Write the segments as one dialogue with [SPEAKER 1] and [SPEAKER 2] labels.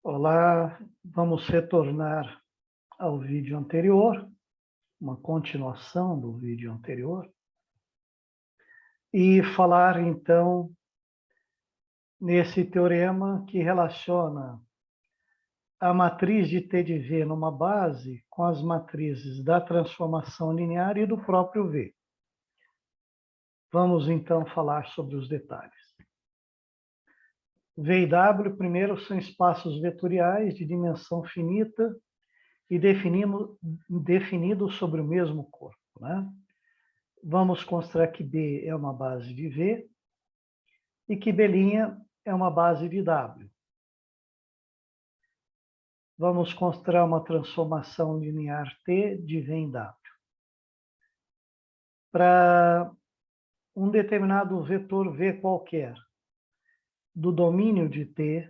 [SPEAKER 1] Olá, vamos retornar ao vídeo anterior, uma continuação do vídeo anterior, e falar então nesse teorema que relaciona a matriz de T de V numa base com as matrizes da transformação linear e do próprio V. Vamos então falar sobre os detalhes. V e W, primeiro, são espaços vetoriais de dimensão finita e definidos sobre o mesmo corpo, né? Vamos considerar que B é uma base de V e que B' é uma base de W. Vamos considerar uma transformação linear T de V em W. Para um determinado vetor V qualquer do domínio de T,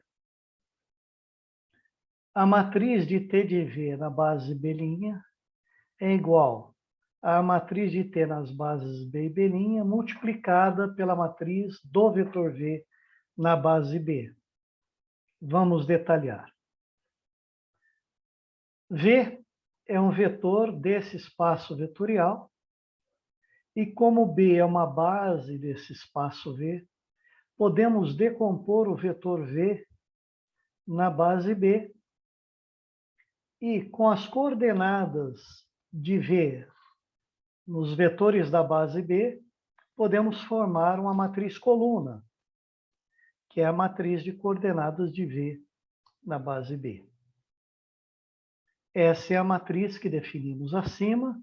[SPEAKER 1] a matriz de T de V na base B' é igual à matriz de T nas bases B e B' multiplicada pela matriz do vetor V na base B. Vamos detalhar. V é um vetor desse espaço vetorial e como B é uma base desse espaço V, podemos decompor o vetor V na base B e com as coordenadas de V nos vetores da base B, podemos formar uma matriz coluna, que é a matriz de coordenadas de V na base B. Essa é a matriz que definimos acima,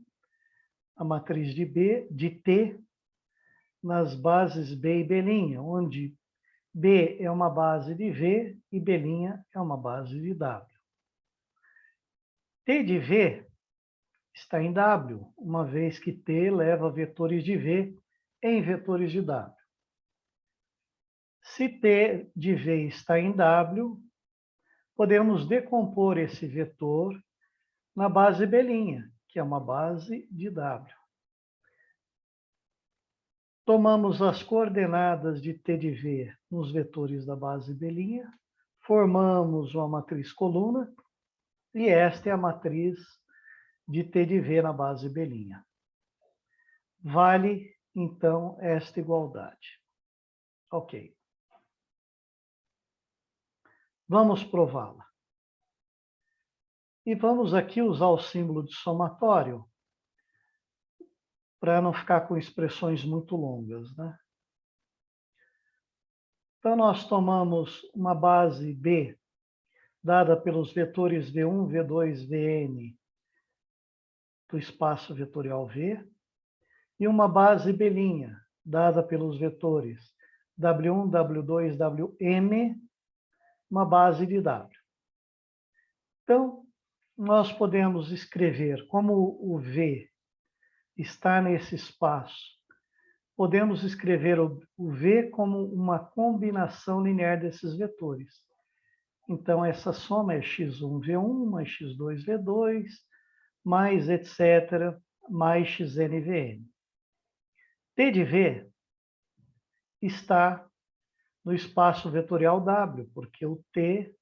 [SPEAKER 1] a matriz de T nas bases B e B', onde B é uma base de V e B' é uma base de W. T de V está em W, uma vez que T leva vetores de V em vetores de W. Se T de V está em W, podemos decompor esse vetor na base B', que é uma base de W. Tomamos as coordenadas de T de V nos vetores da base B', formamos uma matriz coluna, e esta é a matriz de T de V na base B'. Vale, então, esta igualdade. Ok. Vamos prová-la. E vamos aqui usar o símbolo de somatório para não ficar com expressões muito longas, né? Então, nós tomamos uma base B, dada pelos vetores V1, V2, Vn, do espaço vetorial V, e uma base B', dada pelos vetores W1, W2, Wm, uma base de W. Então, nós podemos escrever, como o V está nesse espaço, podemos escrever o V como uma combinação linear desses vetores. Então, essa soma é x1, V1, mais x2, V2, mais etc., mais xn, Vn. T de V está no espaço vetorial W, porque o T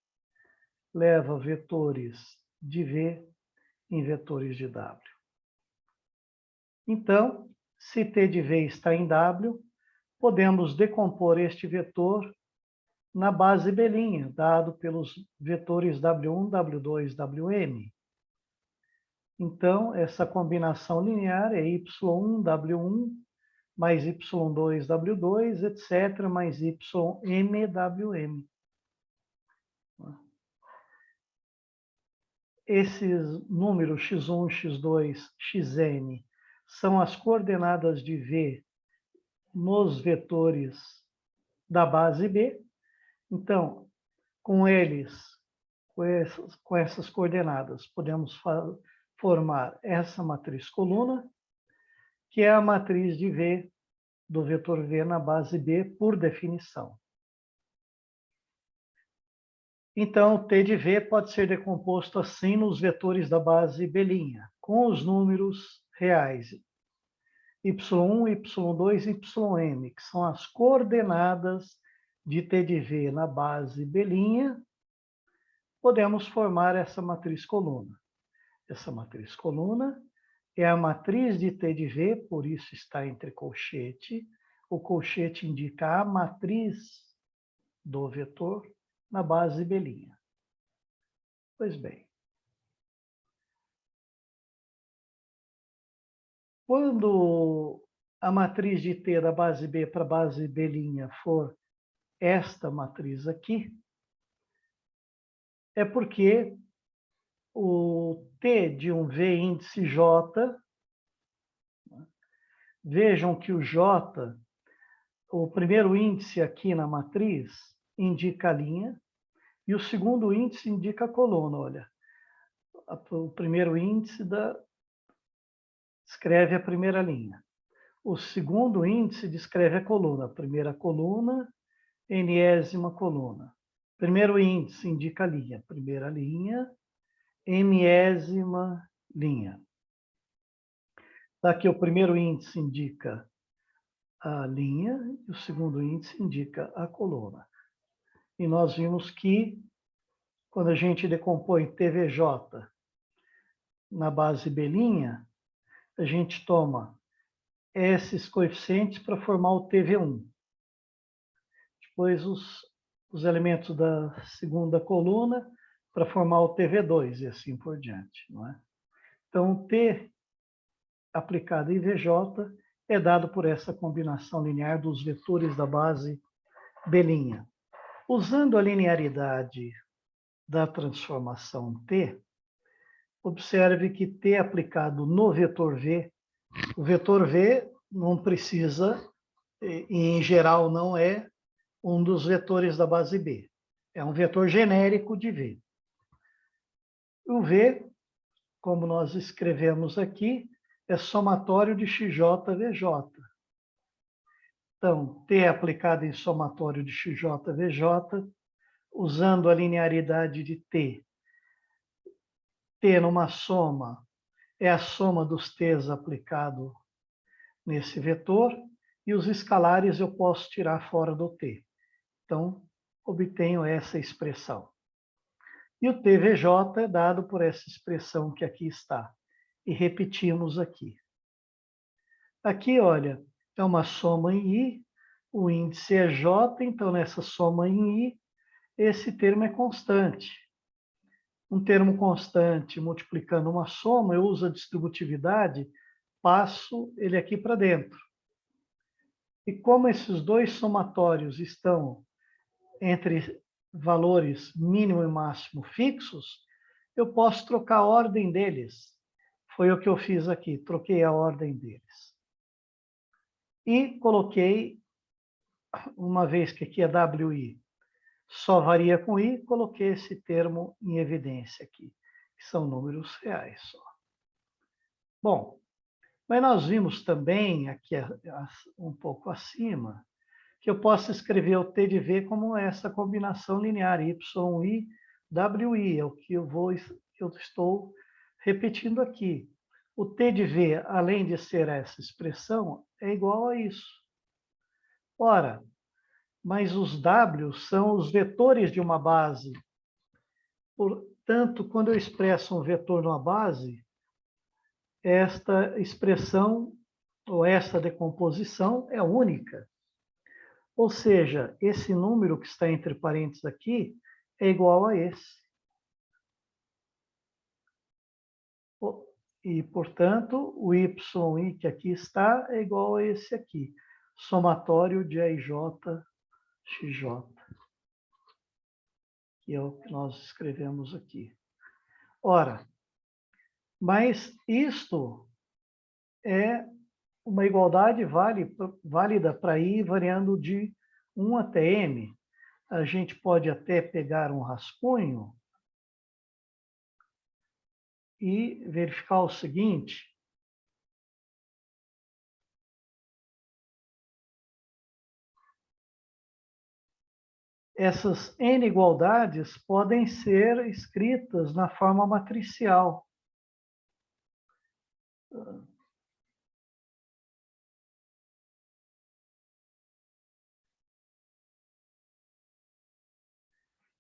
[SPEAKER 1] leva vetores de V em vetores de W. Então, se T de V está em W, podemos decompor este vetor na base B', dado pelos vetores W1, W2, Wm. Então, essa combinação linear é y1, W1, mais y2, W2, etc., mais ym, Wm. Esses números x1, x2, xn são as coordenadas de V nos vetores da base B. Então, com eles, com essas coordenadas, podemos formar essa matriz coluna, que é a matriz de V do vetor V na base B, por definição. Então, o T de V pode ser decomposto assim nos vetores da base B', com os números reais y1, y2, ym, que são as coordenadas de T de V na base B', podemos formar essa matriz coluna. Essa matriz coluna é a matriz de T de V, por isso está entre colchete. O colchete indica a matriz do vetor na base B'. Pois bem, quando a matriz de T da base B para a base B' for esta matriz aqui, é porque o T de um V índice J, vejam que o J, o primeiro índice aqui na matriz, indica a linha, e o segundo índice indica a coluna. Olha, o primeiro índice descreve a primeira linha. O segundo índice descreve a coluna. Primeira coluna, enésima coluna. Primeiro índice indica a linha. Primeira linha, enésima linha. Daqui o primeiro índice indica a linha e o segundo índice indica a coluna. E nós vimos que, quando a gente decompõe TVJ na base B', a gente toma esses coeficientes para formar o TV1. Depois os elementos da segunda coluna para formar o TV2 e assim por diante. Não é? Então, T aplicado em VJ é dado por essa combinação linear dos vetores da base B'. Usando a linearidade da transformação T, observe que T aplicado no vetor V, o vetor V não precisa, e em geral não é, um dos vetores da base B. É um vetor genérico de V. O V, como nós escrevemos aqui, é somatório de XJ-VJ. Então, T aplicado em somatório de XJ-VJ, usando a linearidade de T. T numa soma é a soma dos T's aplicado nesse vetor, e os escalares eu posso tirar fora do T. Então, obtenho essa expressão. E o TVJ é dado por essa expressão que aqui está. E repetimos aqui. Aqui, olha, é uma soma em I, o índice é J, então nessa soma em I, esse termo é constante. Um termo constante multiplicando uma soma, eu uso a distributividade, passo ele aqui para dentro. E como esses dois somatórios estão entre valores mínimo e máximo fixos, eu posso trocar a ordem deles. Foi o que eu fiz aqui, troquei a ordem deles. E coloquei, uma vez que aqui é WI, só varia com I, coloquei esse termo em evidência aqui, que são números reais só. Bom, mas nós vimos também, aqui um pouco acima, que eu posso escrever o T de V como essa combinação linear YI, WI, é o que eu estou repetindo aqui. O T de V, além de ser essa expressão, é igual a isso. Ora, mas os W são os vetores de uma base. Portanto, quando eu expresso um vetor numa base, esta expressão, ou esta decomposição, é única. Ou seja, esse número que está entre parênteses aqui é igual a esse. E, portanto, o YI que aqui está é igual a esse aqui. Somatório de IJ, XJ. Que é o que nós escrevemos aqui. Ora, mas isto é uma igualdade válida para I variando de 1 até M. A gente pode até pegar um rascunho e verificar o seguinte. Essas N igualdades podem ser escritas na forma matricial.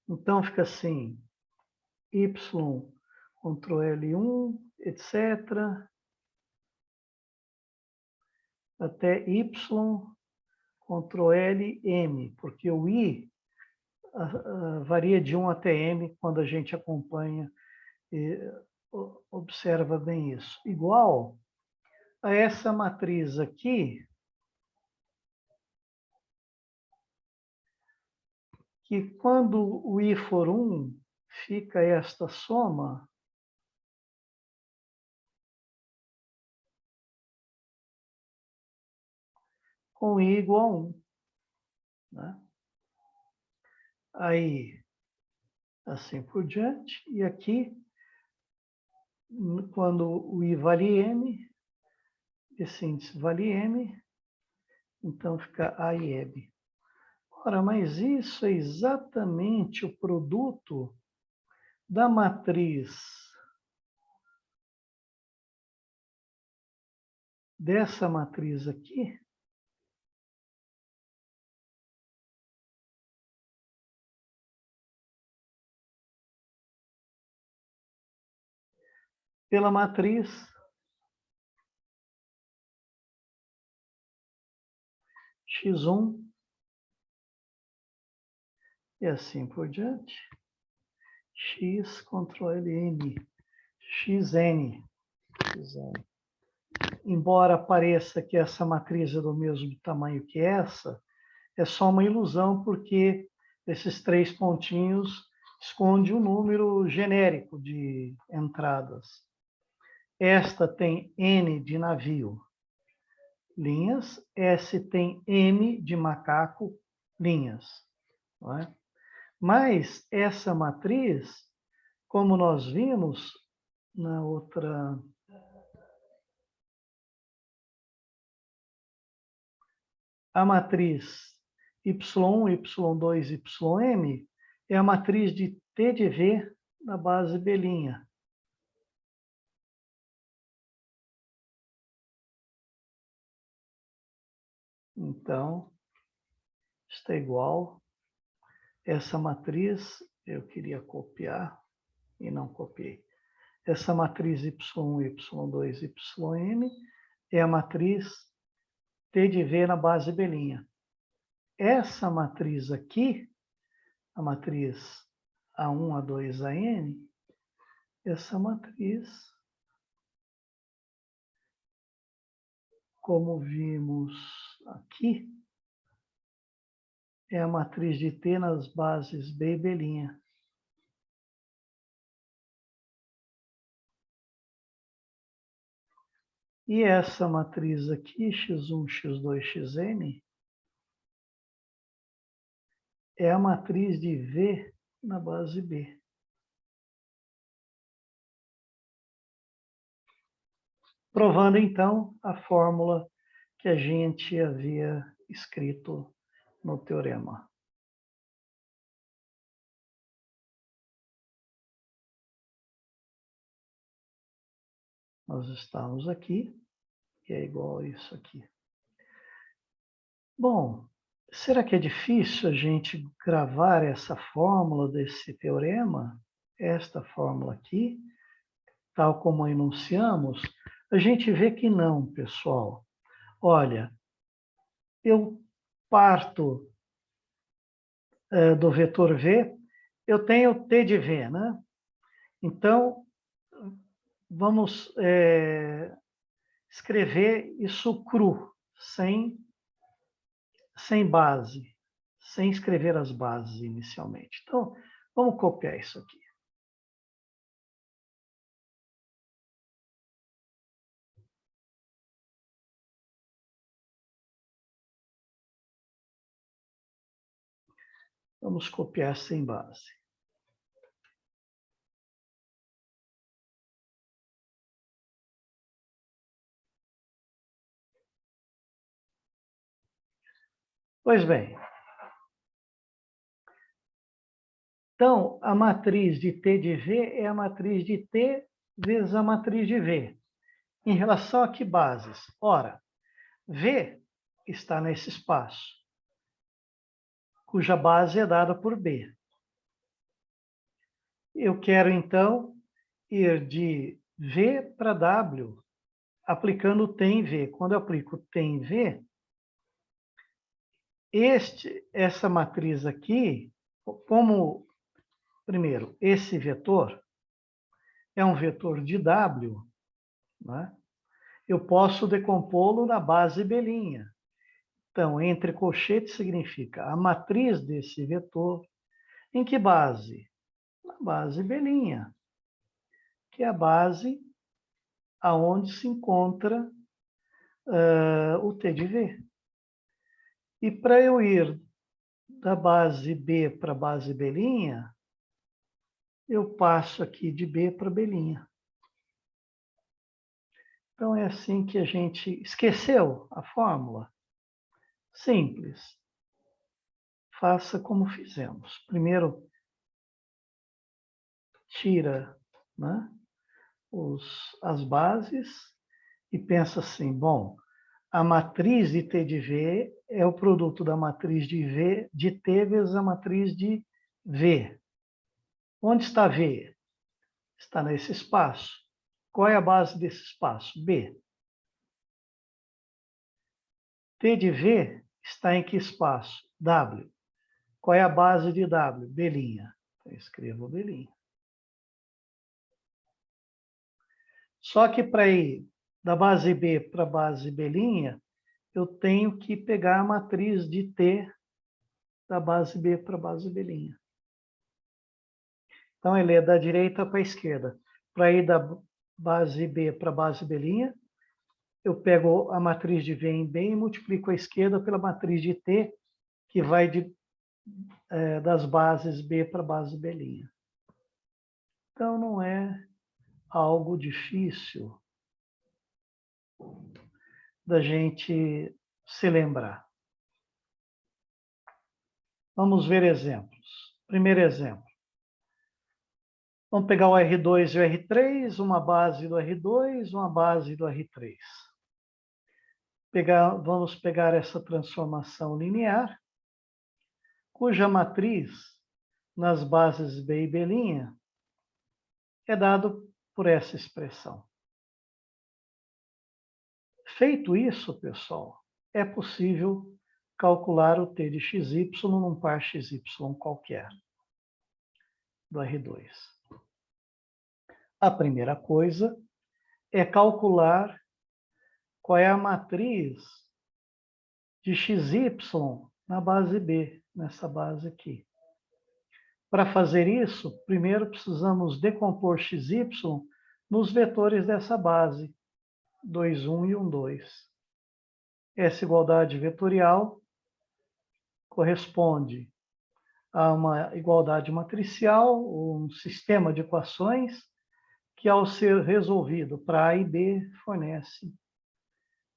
[SPEAKER 1] Então, fica assim. Y, Ctrl L1, etc. Até Y, Ctrl L, M, porque o I varia de 1 até M quando a gente acompanha e observa bem isso. Igual a essa matriz aqui, que quando o I for 1, fica esta soma com I igual a 1. Né? Aí, assim por diante. E aqui, quando o I vale M, esse índice vale M, então fica A e M. Ora, mas isso é exatamente o produto da matriz dessa matriz aqui pela matriz x1 e assim por diante. X, Ctrl N, xn. Embora pareça que essa matriz é do mesmo tamanho que essa, é só uma ilusão, porque esses 3 pontinhos esconde um número genérico de entradas. Esta tem N de navio, linhas. S tem M de macaco, linhas. Não é? Mas essa matriz, como nós vimos na outra... A matriz Y1, Y2, Ym é a matriz de T de V na base B'. Então, está igual. Essa matriz, eu queria copiar e não copiei. Essa matriz Y1, Y2, Ym é a matriz T de V na base B'. Essa matriz aqui, a matriz A1, A2, AN, essa matriz, como vimos aqui, é a matriz de T nas bases B e B'. E essa matriz aqui, x1, x2, xn, é a matriz de V na base B. Provando, então, a fórmula que a gente havia escrito no teorema. Nós estamos aqui, e é igual a isso aqui. Bom, será que é difícil a gente gravar essa fórmula desse teorema? Esta fórmula aqui, tal como enunciamos? A gente vê que não, pessoal. Olha, eu parto do vetor V, eu tenho T de V, né? Então, vamos escrever isso cru, sem base, sem escrever as bases inicialmente. Então, vamos copiar isso aqui. Vamos copiar sem base. Pois bem. Então, a matriz de T de V é a matriz de T vezes a matriz de V. Em relação a que bases? Ora, V está nesse espaço, cuja base é dada por B. Eu quero, então, ir de V para W, aplicando T em V. Quando eu aplico T em V, essa matriz aqui, como, primeiro, esse vetor é um vetor de W, né? Eu posso decompô-lo na base B'. Então, entre colchetes significa a matriz desse vetor. Em que base? Na base B', que é a base aonde se encontra o T de V. E para eu ir da base B para a base B', eu passo aqui de B para B'. Então, é assim que a gente esqueceu a fórmula. Simples. Faça como fizemos. Primeiro, tira, né, as bases e pensa assim, bom, a matriz de T de V é o produto da matriz de T vezes a matriz de V. Onde está V? Está nesse espaço. Qual é a base desse espaço? B. T de V está em que espaço? W. Qual é a base de W? B'. Então, eu escrevo B'. Só que para ir da base B para a base B', eu tenho que pegar a matriz de T da base B para a base B'. Então, ele é da direita para a esquerda. Para ir da base B para a base B', eu pego a matriz de V em B e multiplico a esquerda pela matriz de T, que vai das bases B para a base B'. Então, não é algo difícil da gente se lembrar. Vamos ver exemplos. Primeiro exemplo. Vamos pegar o R2 e o R3, uma base do R2, uma base do R3. Vamos pegar essa transformação linear, cuja matriz nas bases B e B' é dado por essa expressão. Feito isso, pessoal, é possível calcular o T de xy num par xy qualquer do R2. A primeira coisa é calcular qual é a matriz de xy na base B, nessa base aqui. Para fazer isso, primeiro precisamos decompor xy nos vetores dessa base, 2, 1 e 1, 2. Essa igualdade vetorial corresponde a uma igualdade matricial, um sistema de equações que, ao ser resolvido para A e B, fornece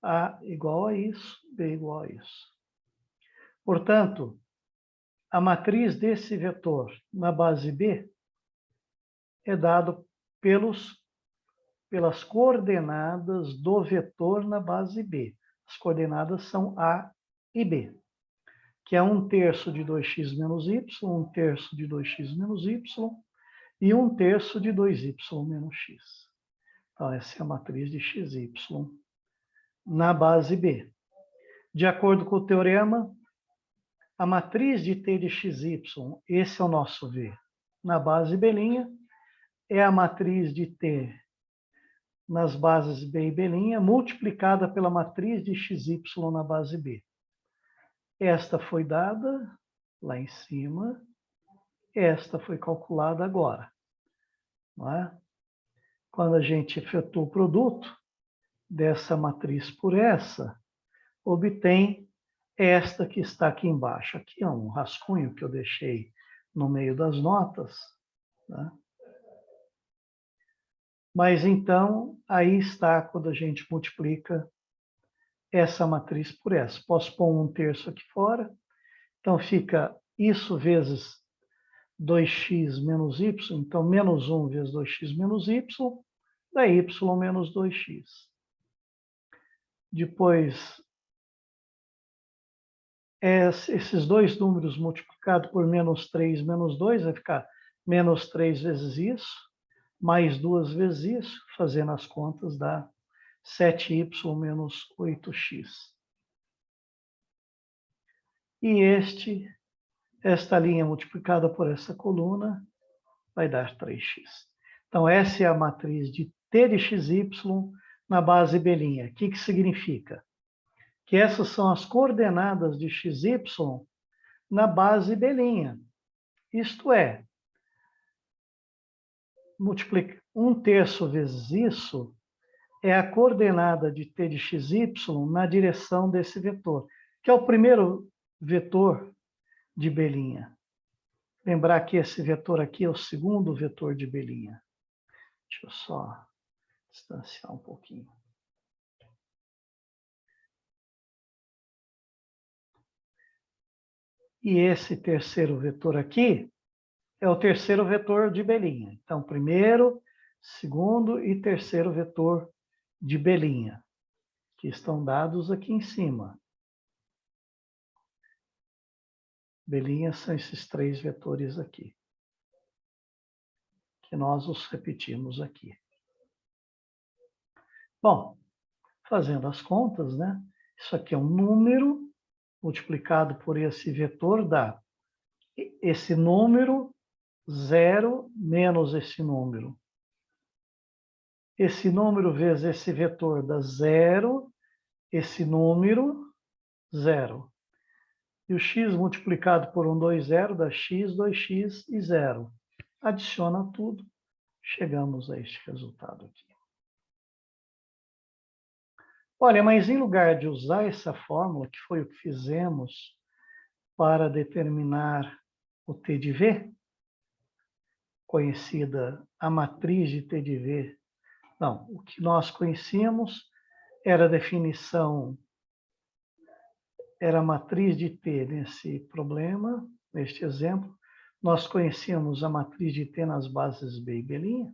[SPEAKER 1] A igual a isso, B igual a isso. Portanto, a matriz desse vetor na base B é dado pelas coordenadas do vetor na base B. As coordenadas são A e B, que é 1/3 de 2x menos y, 1/3 de 2x menos y e 1/3 de 2y menos x. Então, essa é a matriz de xy na base B. De acordo com o teorema, a matriz de T de xy, esse é o nosso V, na base B', é a matriz de T nas bases B e B', multiplicada pela matriz de xy na base B. Esta foi dada lá em cima, esta foi calculada agora. Não é? Quando a gente efetua o produto dessa matriz por essa, obtém esta que está aqui embaixo. Aqui é um rascunho que eu deixei no meio das notas. Né? Mas então, aí está quando a gente multiplica essa matriz por essa. Posso pôr 1/3 aqui fora. Então, fica isso vezes 2x menos y. Então, menos 1 vezes 2x menos y, dá y menos 2x. Depois, esses dois números multiplicados por menos 3 menos 2 vai ficar menos 3 vezes isso, mais 2 vezes isso, fazendo as contas dá 7y menos 8x. E esta linha multiplicada por essa coluna vai dar 3x. Então, essa é a matriz de t de xy na base B'. O que significa? Que essas são as coordenadas de xy na base B'. Isto é, multiplica 1/3 vezes isso é a coordenada de t de xy na direção desse vetor, que é o primeiro vetor de B'. Lembrar que esse vetor aqui é o segundo vetor de B'. Deixa eu só distanciar um pouquinho. E esse terceiro vetor aqui é o terceiro vetor de B'. Então, primeiro, segundo e terceiro vetor de B', que estão dados aqui em cima. B' são esses 3 vetores aqui, que nós os repetimos aqui. Bom, fazendo as contas, né? Isso aqui é um número multiplicado por esse vetor dá esse número 0 menos esse número. Esse número vezes esse vetor dá 0, esse número 0. E o x multiplicado por 1, 2, 0 dá x, 2x e 0. Adiciona tudo, chegamos a este resultado aqui. Olha, mas em lugar de usar essa fórmula, que foi o que fizemos para determinar o t de v, conhecida a matriz de t de v, não, o que nós conhecíamos era a definição, era a matriz de t nesse problema, neste exemplo. Nós conhecíamos a matriz de t nas bases B e B'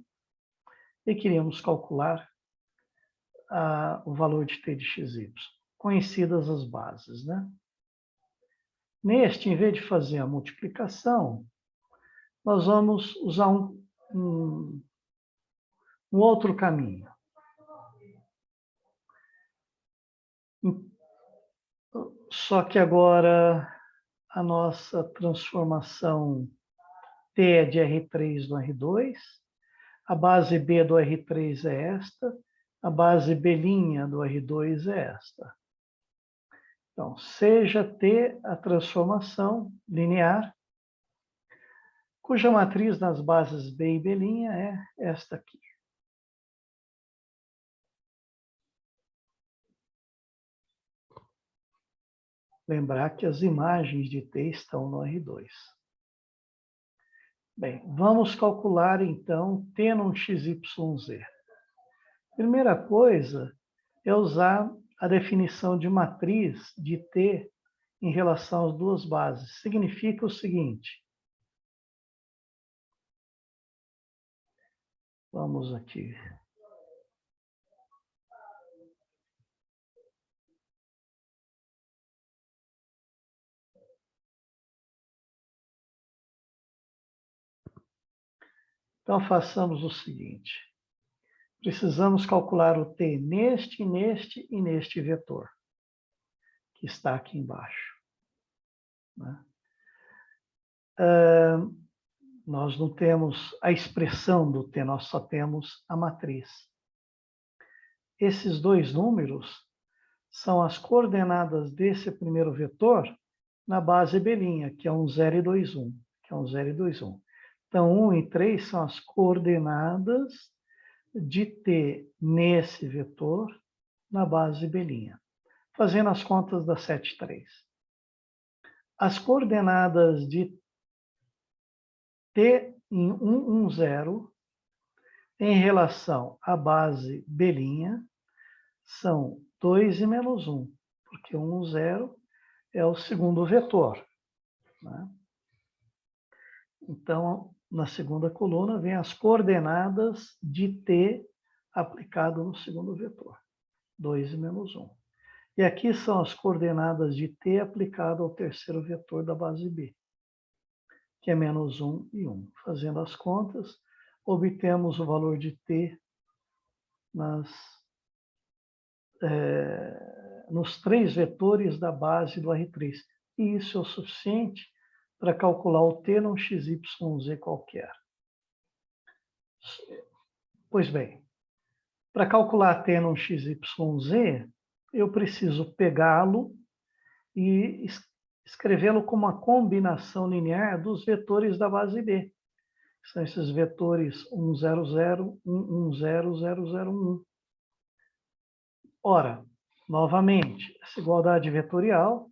[SPEAKER 1] e queríamos calcular o valor de t de xy, conhecidas as bases, né? Neste, em vez de fazer a multiplicação, nós vamos usar um outro caminho. Só que agora a nossa transformação T é de R3 no R2, a base B do R3 é esta, a base B' do R2 é esta. Então, seja T a transformação linear, cuja matriz nas bases B e B' é esta aqui. Lembrar que as imagens de T estão no R2. Bem, vamos calcular então T num XYZ. Primeira coisa é usar a definição de matriz de T em relação às duas bases. Significa o seguinte. Vamos aqui. Então, façamos o seguinte. Precisamos calcular o T neste, neste e neste vetor, que está aqui embaixo. Né? Nós não temos a expressão do T, nós só temos a matriz. Esses dois números são as coordenadas desse primeiro vetor na base B', que é um 0 e 2, 1. Que é um 0 e 2, 1. Então, 1 e 3 são as coordenadas de T nesse vetor na base B'. Fazendo as contas dá 7, 3. As coordenadas de T em 1, 1, 0 em relação à base B' são 2 e menos 1, porque 1, 0 é o segundo vetor. Né? Então, na segunda coluna, vem as coordenadas de T aplicado no segundo vetor, 2 e menos 1. E aqui são as coordenadas de T aplicado ao terceiro vetor da base B, que é menos 1 e 1. Fazendo as contas, obtemos o valor de t nos 3 vetores da base do R3. E isso é o suficiente para calcular o t num XYZ qualquer. Pois bem, para calcular t num XYZ, eu preciso pegá-lo e escrevê-lo como uma combinação linear dos vetores da base B. São esses vetores 1, 0, 0, 1, 1, 0, 0, 0, 1. Ora, novamente, essa igualdade vetorial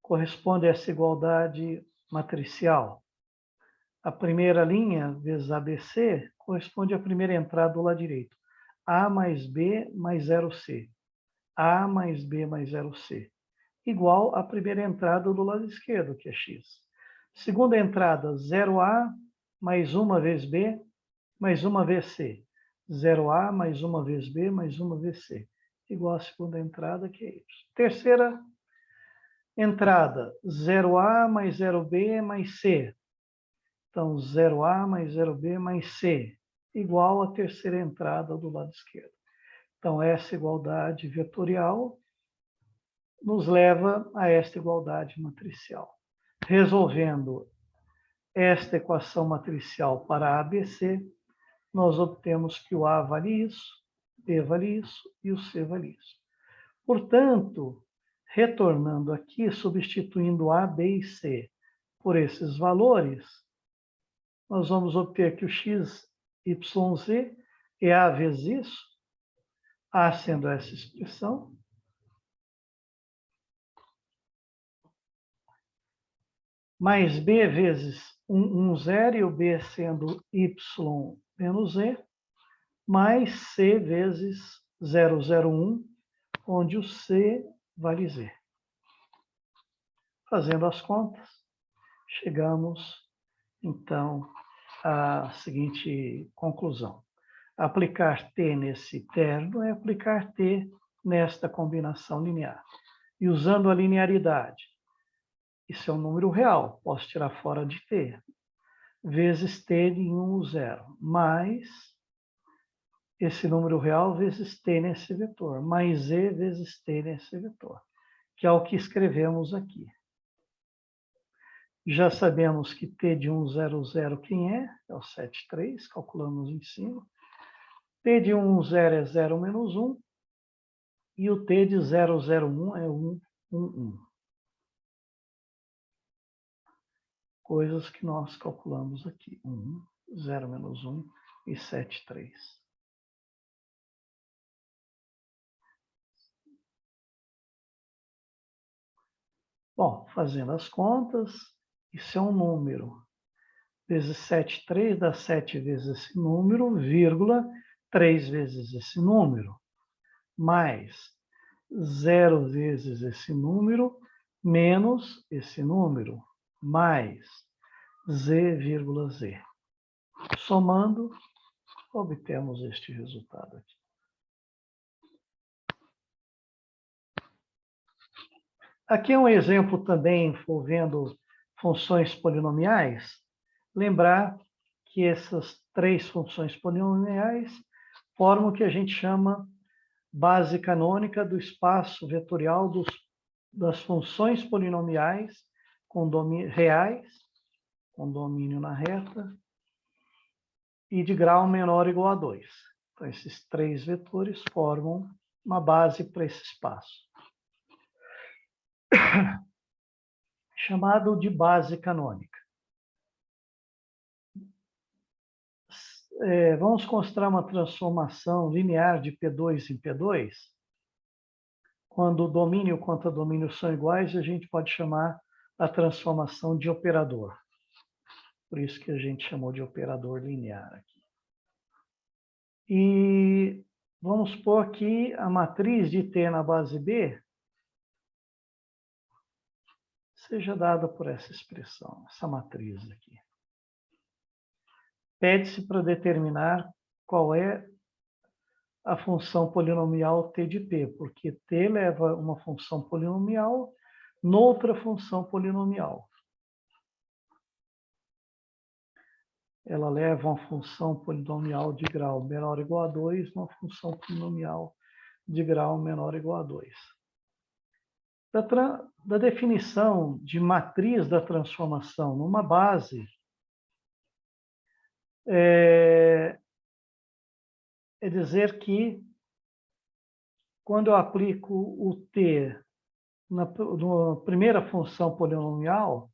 [SPEAKER 1] corresponde a essa igualdade matricial. A primeira linha vezes ABC corresponde à primeira entrada do lado direito. A mais B mais 0C. A mais B mais 0C. Igual à primeira entrada do lado esquerdo, que é X. Segunda entrada, 0A mais 1 vezes B mais 1 vezes C. 0A mais 1 vezes B mais 1 vezes C. Igual à segunda entrada, que é Y. Terceira entrada, 0A mais 0B mais C. Então, 0A mais 0B mais C, igual à terceira entrada do lado esquerdo. Então, essa igualdade vetorial nos leva a esta igualdade matricial. Resolvendo esta equação matricial para ABC, nós obtemos que o A vale isso, B vale isso e o C vale isso. Portanto, retornando aqui, substituindo A, B e C por esses valores, nós vamos obter que o x, y, z é A vezes isso, A sendo essa expressão, mais B vezes 1, 1, 0, e o B sendo y menos z, mais C vezes 0, 0, 1, onde o C vale z. Fazendo as contas, chegamos, então, à seguinte conclusão. Aplicar t nesse termo é aplicar t nesta combinação linear. E usando a linearidade, isso é um número real, posso tirar fora de t, vezes t de 1, 0, mais esse número real vezes t nesse vetor, mais z vezes t nesse vetor, que é o que escrevemos aqui. Já sabemos que t de 1, 0, 0 quem é? É o 7, 3, calculamos em cima. T de 1, 0 é 0 menos 1, e o t de 0, 0, 1 é 1, 1, 1. Coisas que nós calculamos aqui. 1, 0 menos 1 e 7, 3. Bom, fazendo as contas, isso é um número. Vezes 7, 3 dá 7 vezes esse número, vírgula, 3 vezes esse número, mais 0 vezes esse número, menos esse número, mais z, vírgula, z. Somando, obtemos este resultado aqui. Aqui é um exemplo também envolvendo funções polinomiais. Lembrar que essas 3 funções polinomiais formam o que a gente chama base canônica do espaço vetorial das funções polinomiais com reais, com domínio na reta, e de grau menor ou igual a 2. Então, esses 3 vetores formam uma base para esse espaço. Chamado de base canônica. Vamos considerar uma transformação linear de P2 em P2. Quando o domínio e o contradomínio são iguais, a gente pode chamar a transformação de operador. Por isso que a gente chamou de operador linear aqui. E vamos supor que a matriz de T na base B seja dada por essa expressão, essa matriz aqui. Pede-se para determinar qual é a função polinomial t de p, porque t leva uma função polinomial noutra função polinomial. ela leva uma função polinomial de grau menor ou igual a 2, uma função polinomial de grau menor ou igual a 2. Da definição de matriz da transformação numa base, é dizer que quando eu aplico o t na primeira função polinomial,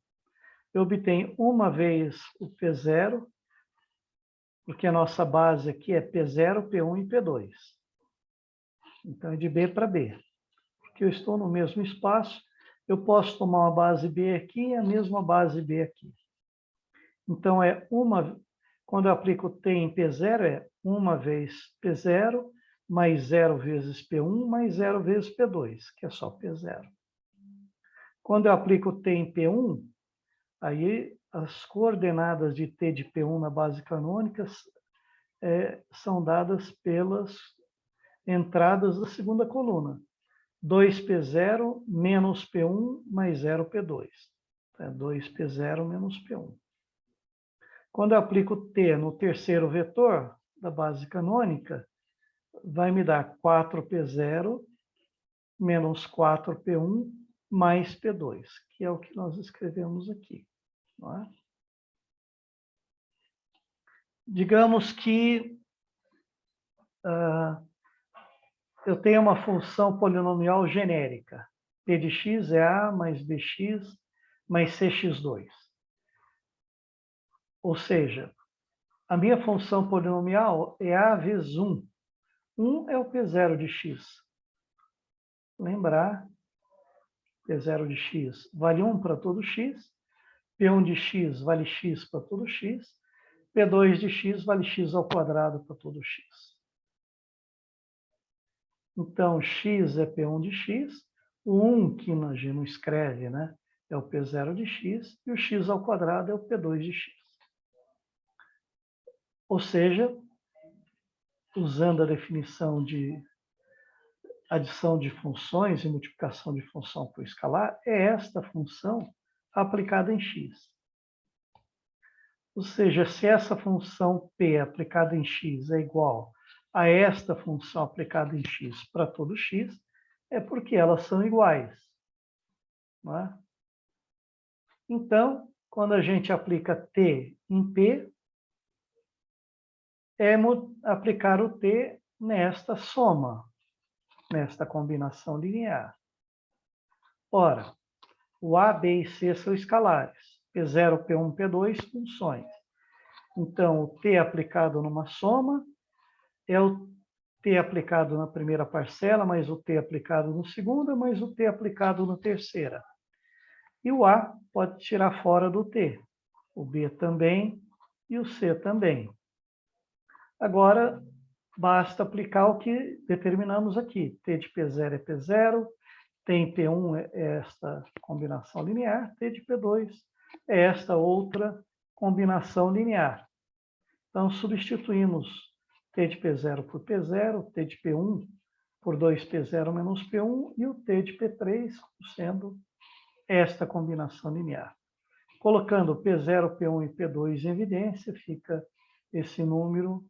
[SPEAKER 1] eu obtenho uma vez o P0, porque a nossa base aqui é P0, P1 e P2. Então, é de B para B. Porque eu estou no mesmo espaço, eu posso tomar uma base B aqui e a mesma base B aqui. Então, quando eu aplico T em P0, é uma vez P0, mais 0 vezes P1, mais 0 vezes P2, que é só P0. Quando eu aplico T em P1, aí as coordenadas de T de P1 na base canônica são dadas pelas entradas da segunda coluna. 2P0 menos P1 mais 0P2. É 2P0 menos P1. Quando eu aplico T no terceiro vetor da base canônica, vai me dar 4P0 menos 4P1 mais P2, que é o que nós escrevemos aqui. Não é? Digamos que eu tenho uma função polinomial genérica. P de x é A mais BX mais CX2. Ou seja, a minha função polinomial é A vezes 1. 1 é o P0 de x. Lembrar, P0 de x vale 1 para todo x, P1 de x vale x para todo x, P2 de x vale x ao quadrado para todo x. Então, x é P1 de x, o 1 que a gente não escreve, né, é o P0 de x, e o x ao quadrado é o P2 de x. Ou seja, usando a definição de adição de funções e multiplicação de função por escalar, é esta função aplicada em x. Ou seja, se essa função p aplicada em x é igual a esta função aplicada em x para todo x, é porque elas são iguais. Não é? Então, quando a gente aplica t em p, é aplicar o t nesta soma, nesta combinação linear. Ora, o A, B e C são escalares. P0, P1, P2, funções. Então, o t aplicado numa soma é o t aplicado na primeira parcela, mais o t aplicado na segunda, mais o t aplicado na terceira. E o A pode tirar fora do t. O B também e o C também. Agora, basta aplicar o que determinamos aqui. T de P0 é P0, T em P1 é esta combinação linear, T de P2 é esta outra combinação linear. Então, substituímos T de P0 por P0, T de P1 por 2P0 menos P1 e o T de P3 sendo esta combinação linear. Colocando P0, P1 e P2 em evidência, fica esse número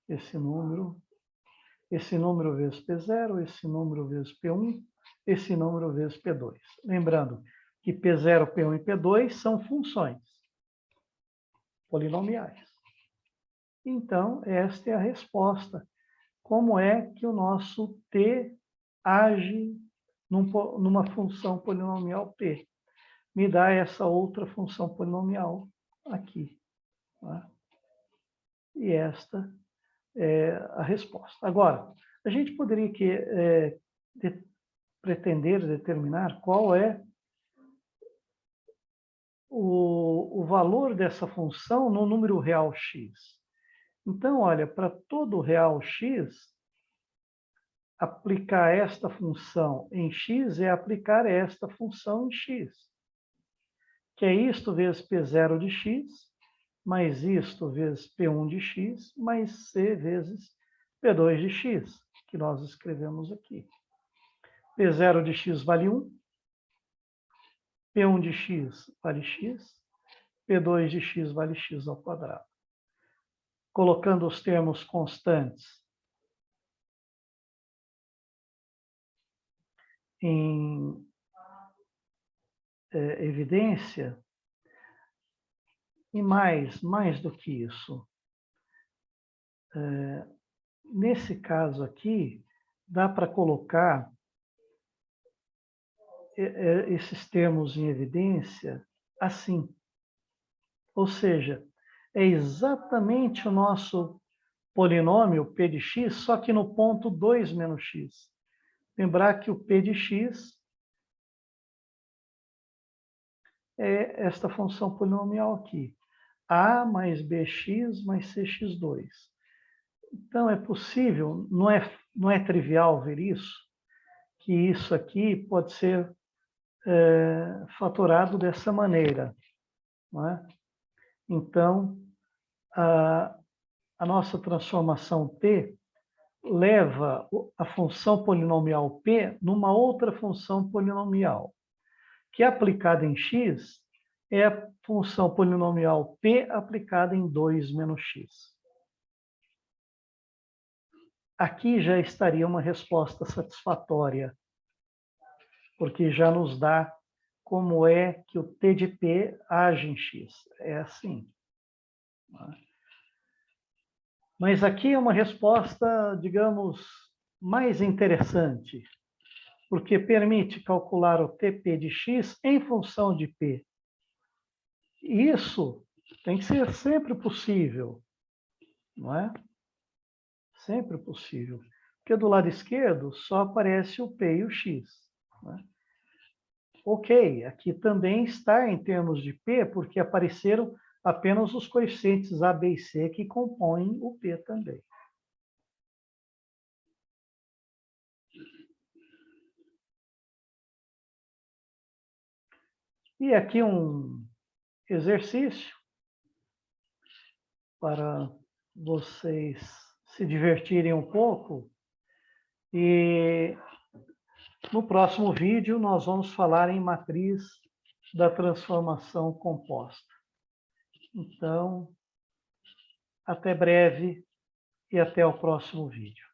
[SPEAKER 1] vezes P0, esse número vezes P1, esse número vezes P2. Lembrando que P0, P1 e P2 são funções polinomiais. Então, esta é a resposta. Como é que o nosso T age numa função polinomial P? Me dá essa outra função polinomial aqui. Tá? E esta é a resposta. Agora, a gente poderia pretender determinar qual é o valor dessa função no número real x. Então, olha, para todo real x, aplicar esta função em x é aplicar esta função em x, que é isto vezes P0 de x, mais isto vezes P1 de x, mais C vezes P2 de x, que nós escrevemos aqui. P0 de x vale 1, P1 de x vale x, P2 de x vale x ao quadrado. colocando os termos constantes em evidência, e mais do que isso. Nesse caso aqui, dá para colocar esses termos em evidência assim. Ou seja, é exatamente o nosso polinômio P de x, só que no ponto 2 menos x. Lembrar que o P de x é esta função polinomial aqui. A mais bx mais cx2. Então, é possível, não é trivial ver isso, que isso aqui pode ser fatorado dessa maneira. Não é? Então, a nossa transformação T leva a função polinomial P numa outra função polinomial, que aplicada em x é a função polinomial P aplicada em 2 menos x. Aqui já estaria uma resposta satisfatória, porque já nos dá como é que o T de P age em x. É assim. Mas aqui é uma resposta, digamos, mais interessante, porque permite calcular o TP de x em função de P. E isso tem que ser sempre possível, não é? Sempre possível. Porque do lado esquerdo só aparece o P e o x. Né? Ok, aqui também está em termos de P, porque apareceram apenas os coeficientes A, B e C que compõem o P também. E aqui um exercício para vocês se divertirem um pouco. E no próximo vídeo nós vamos falar em matriz da transformação composta. Então, até breve e até o próximo vídeo.